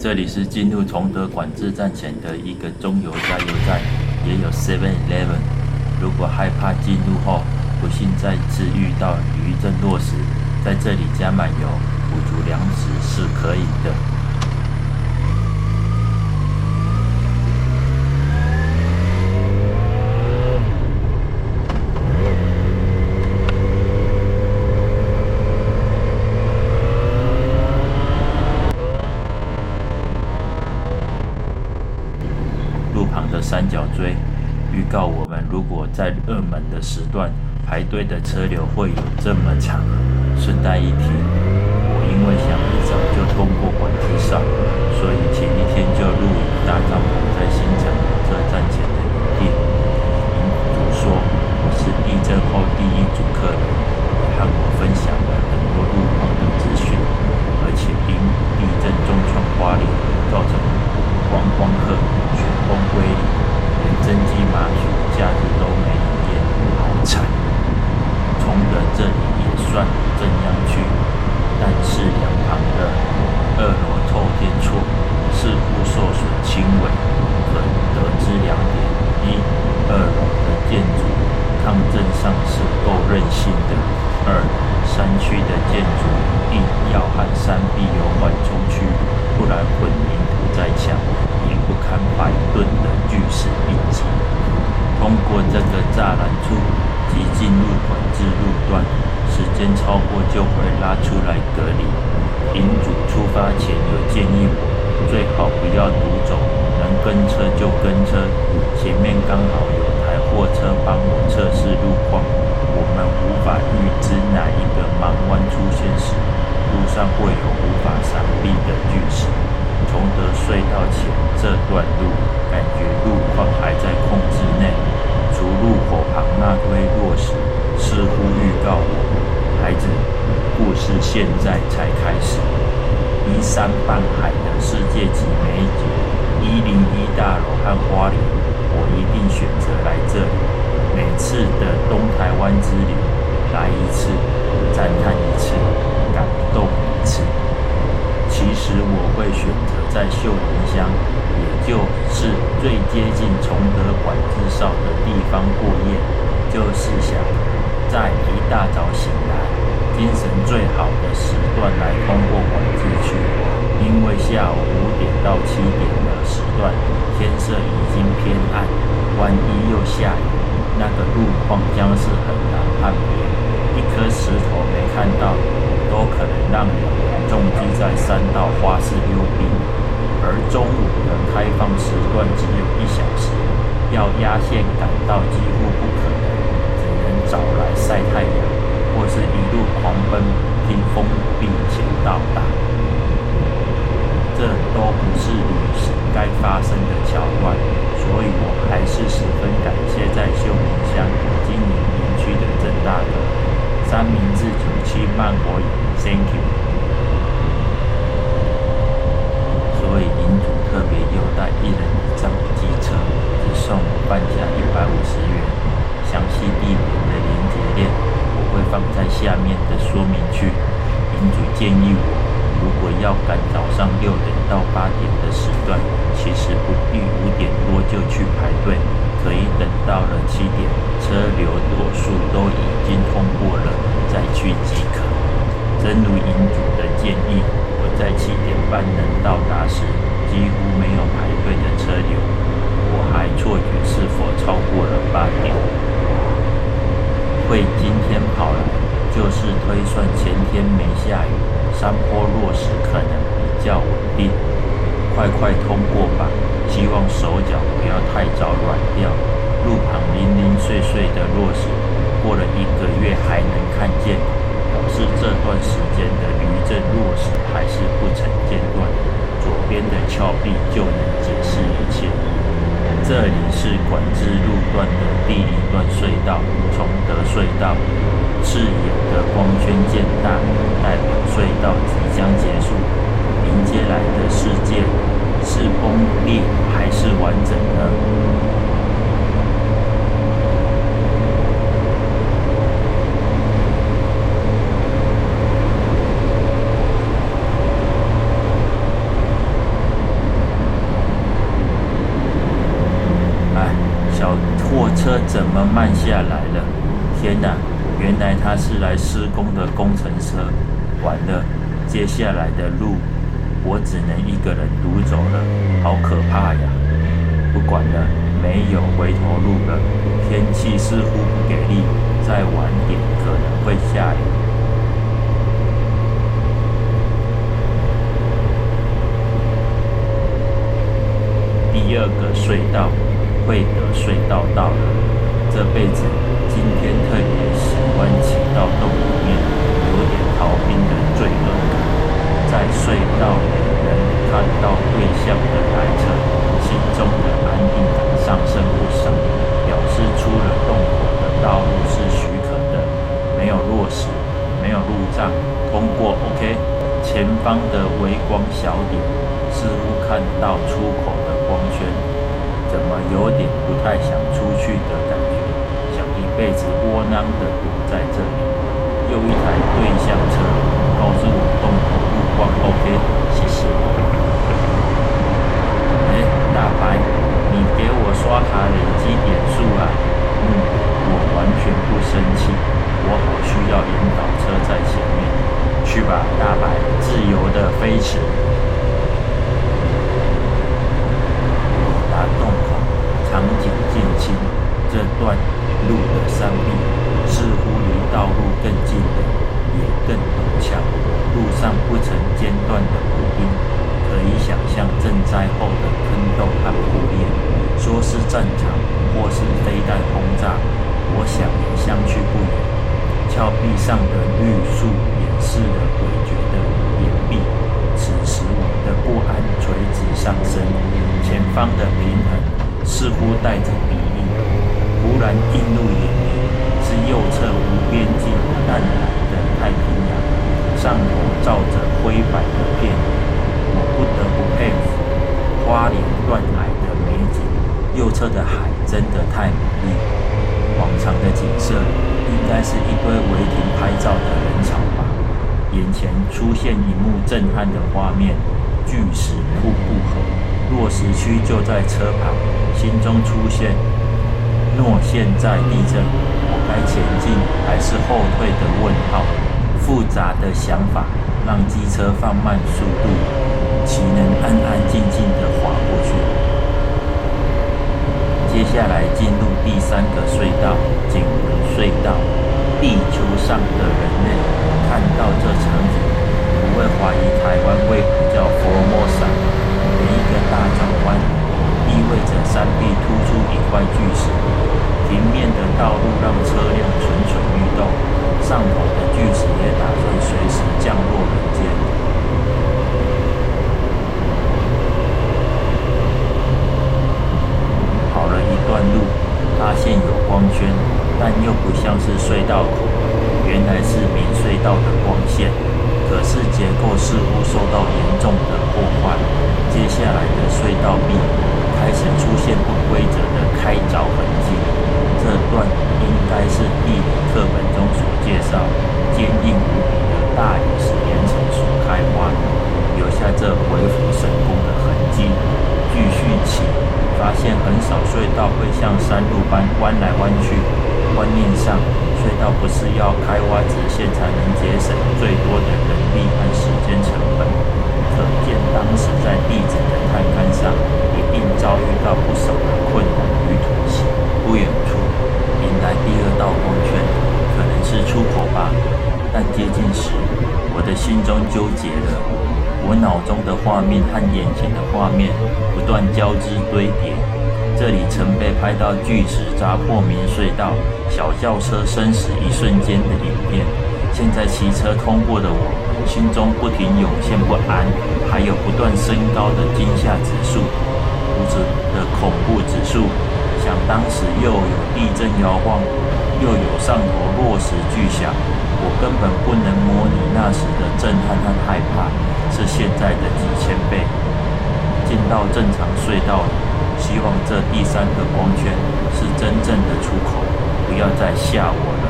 这里是进入崇德管制站前的一个中油加油站，也有 7-Eleven。如果害怕进入后不幸再次遇到余震落石，在这里加满油补足粮食是可以的。路旁的三角锥预告我们，如果在热门的时段排队的车流会有这么长。顺带一提，我因为想一早就通过管制哨，所以前一天就露营大帐篷在新城火车站前的营地。营主说我是地震后第一组客人，也和我分享了很多路况的资讯，而且因地震重创花莲，造成观光客雪崩归零，连真迹马祖假日都没营业，好惨。崇德这里也算正样去，但是两旁的2楼透天厝似乎受损轻微，可得知2点：一、2楼的建筑抗震上是够韧性的；二、山区的建筑一要和山壁有缓冲区，不然混凝土再强也不堪100吨的巨石一击。通过这个栅栏处即进入管制路段，时间超过就会拉出来隔离。营主出发前有建议我，最好不要独走，能跟车就跟车。前面刚好有台货车帮我测试路况，我们无法预知哪一个盲弯出现时，路上会有无法闪避的巨石。崇德隧道前这段路，感觉路况还在控制内。除路口旁那堆落石，似乎预告我，孩子，故事现在才开始。依山傍海的世界级美景101大楼和花莲，我一定选择来这里。每次的东台湾之旅，来一次，赞叹一次，感动一次。其实我会选择在秀林乡，也就是最接近崇德管制哨的地方过夜，就是想在一大早醒来，精神最好的时段来通过管制区。因为下午5点到7点的时段，天色已经偏暗，万一又下雨，那个路况将是很难判别。一颗石头没看到，都可能让2人重击在山道花式溜冰。而中午的开放时段只有1小时，要压线赶到几乎不可能，只能早来晒太阳，或是一路狂奔拼封闭前到达。这都不是旅行该发生的桥段，所以我还是十分感谢在秀林乡经营园区的郑大哥。三明治97慢火饮 ，Thank you。所以营主特别优待1人1张机车，只送我半价150元。详细地点的连结链我会放在下面的说明区。营主建议我，如果要赶早上6点到8点的时段，其实不必5点多就去排队，可以等到了7点，车流多数都已经通过了再去即可。正如营主的建议，我在7点半能到达时，几乎没有排队的车流。我还错觉是否超过了8点。会今天跑来，就是推算前天没下雨，山坡落石可能比较稳定。快通过吧，希望手脚不要太早软掉。路旁零零碎碎的落石，过了1个月还能看见，表示这段时间的余震落石还是不曾间断。左边的峭壁就能解释一切。这里是管制路段的第1段隧道——崇德隧道。刺眼的光圈渐大，代表隧道即将结束。迎接来的世界是崩裂还是完整呢？接下来的路我只能一个人独走了，好可怕呀！不管了，没有回头路了。天气似乎不给力，再晚点可能会下雨。第二个隧道，惠德隧道到了。这辈子今天特别喜欢骑到洞里面，有点逃兵的罪恶感。在隧道里能看到对向的来车，心中的安定感上升不少，表示出了洞口的道路是许可的，没有落石，没有路障，通过 OK。前方的微光小点，似乎看到出口的光圈，怎么有点不太想出去的感觉，想一辈子窝囊的躲在这里。又一台对向车告诉我洞口路光 OK， 谢谢。大白，你给我刷卡累积点数啊？我完全不生气，我好需要引导车在前面。去吧，大白，自由的飞驰。大洞口，场景渐清，这段路的山壁似乎离道路更近了，也更陡峭。路上不曾间断的补丁，可以想象震灾后的坑洞和破裂。说是战场，或是飞弹轰炸，我想也相去不远。峭壁上的绿树掩饰了诡谲的岩壁，此时我的不安垂直上升，前方的平衡似乎带着敌意。忽然映入眼帘是右侧无边际淡蓝的太平洋，上头罩着灰白的片云，我不得不佩服花莲断崖的美景。右侧的海真的太美丽，往常的景色应该是一堆违停拍照的人潮吧。眼前出现一幕震撼的画面，巨石瀑布河，落石区就在车旁，心中出现若现在地震，我该前进还是后退的问号。复杂的想法让机车放慢速度，岂能安安静静地滑过去？接下来进入第三个隧道——景文隧道。地球上的人类看到这场景，不会怀疑台湾为何叫佛摩萨。每一个大转弯意味着山壁突出一块巨石，平面的道路让车辆蠢蠢欲动，上头的巨石也打算随时降落人间。跑了一段路，发现有光圈，但又不像是隧道口，原来是明隧道的光线。可是结构似乎受到严重的破坏，接下来的隧道壁开始出现不规则的开凿痕迹。这段应该是地理课本中所介绍坚硬无比的大理石岩层所开花，留下这鬼斧神工的痕迹。继续起，发现很少隧道会像山路般弯来弯去。观念上，隧道不是要开挖直线才能节省最多的人力和时间成本。可见当时在地质的探勘上，一定遭遇到不少的困难与妥协。不远处迎来第二道光圈，可能是出口吧。但接近时，我的心中纠结了。我脑中的画面和眼前的画面不断交织堆叠。这里曾被拍到巨石砸破明隧道、小轿车生死一瞬间的影片，现在骑车通过的我，心中不停涌现不安，还有不断升高的惊吓指数，无止的恐怖指数。想当时又有地震摇晃，又有上头落石巨响，我根本不能模拟那时的震撼和害怕，是现在的几千倍。进到正常隧道里，希望这第三个光圈是真正的出口，不要再吓我了。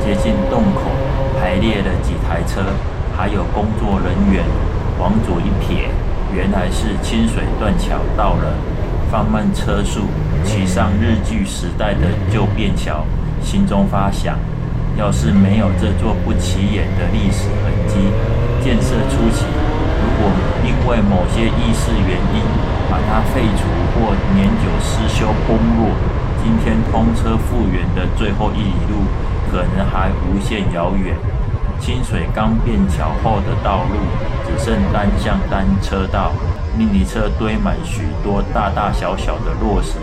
接近洞口，排列了几台车，还有工作人员。往左一瞥，原来是清水断桥到了。放慢车速，骑上日据时代的旧便桥，心中发想：要是没有这座不起眼的历史痕迹，建设初期，如果因为某些意识原因把它废除或年久失修崩落，今天通车复原的最后一里路可能还无限遥远。清水刚变桥后的道路只剩单向单车道，泥泥车堆满许多大大小小的落石，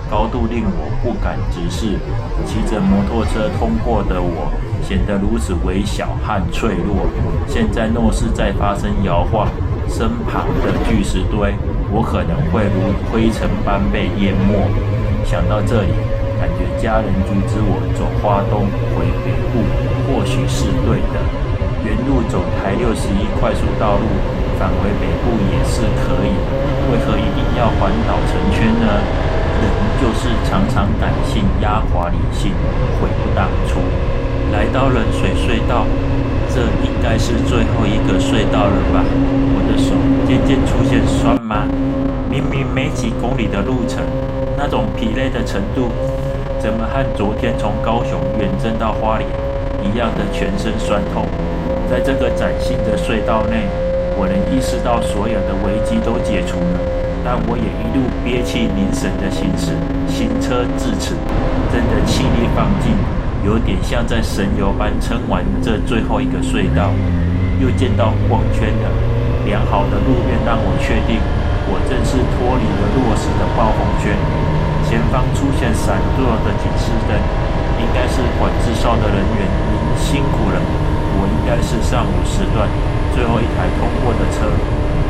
高度令我不敢直视。骑着摩托车通过的我显得如此微小和脆弱。现在若是再发生摇晃，身旁的巨石堆，我可能会如灰尘般被淹没。想到这里，感觉家人阻止我走花东回北部，或许是对的。原路走台61快速道路返回北部也是可以，为何一定要环岛成圈呢？人就是常常感性压垮理性，悔不当初。来到冷水隧道，这应该是最后一个隧道了吧？我的手渐渐出现酸麻，明明没几公里的路程，那种疲累的程度，怎么和昨天从高雄远征到花莲一样的全身酸痛？在这个崭新的隧道内，我能意识到所有的危机都解除了，但我也一路憋气凝神的行驶，行车至此，真的气力放尽，有点像在神游般撑完这最后一个隧道。又见到光圈了，良好的路面让我确定，我正是脱离了落石的暴风圈。前方出现闪烁的警示灯，应该是管制哨的人员，您辛苦了。我应该是上午时段最后一台通过的车。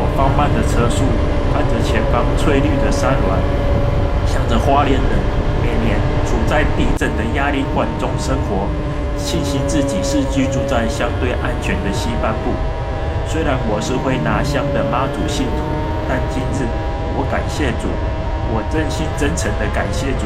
我放慢的车速，看着前方翠绿的山峦，想着花莲人每年处在地震的压力管中生活，庆幸自己是居住在相对安全的西半部。虽然我是会拿香的妈祖信徒，但今日我感谢主，我真心真诚的感谢主，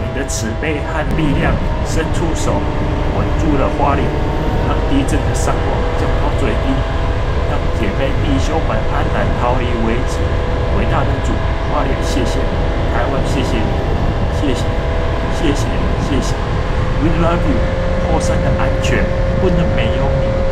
你的慈悲和力量伸出手，稳住了花莲，让地震的伤亡降到最低，让姐妹弟兄们安然逃离为止。伟大的主，花莲谢谢你，台湾谢谢你，谢谢，谢谢，谢谢。We love you。后山的安全不能没有你。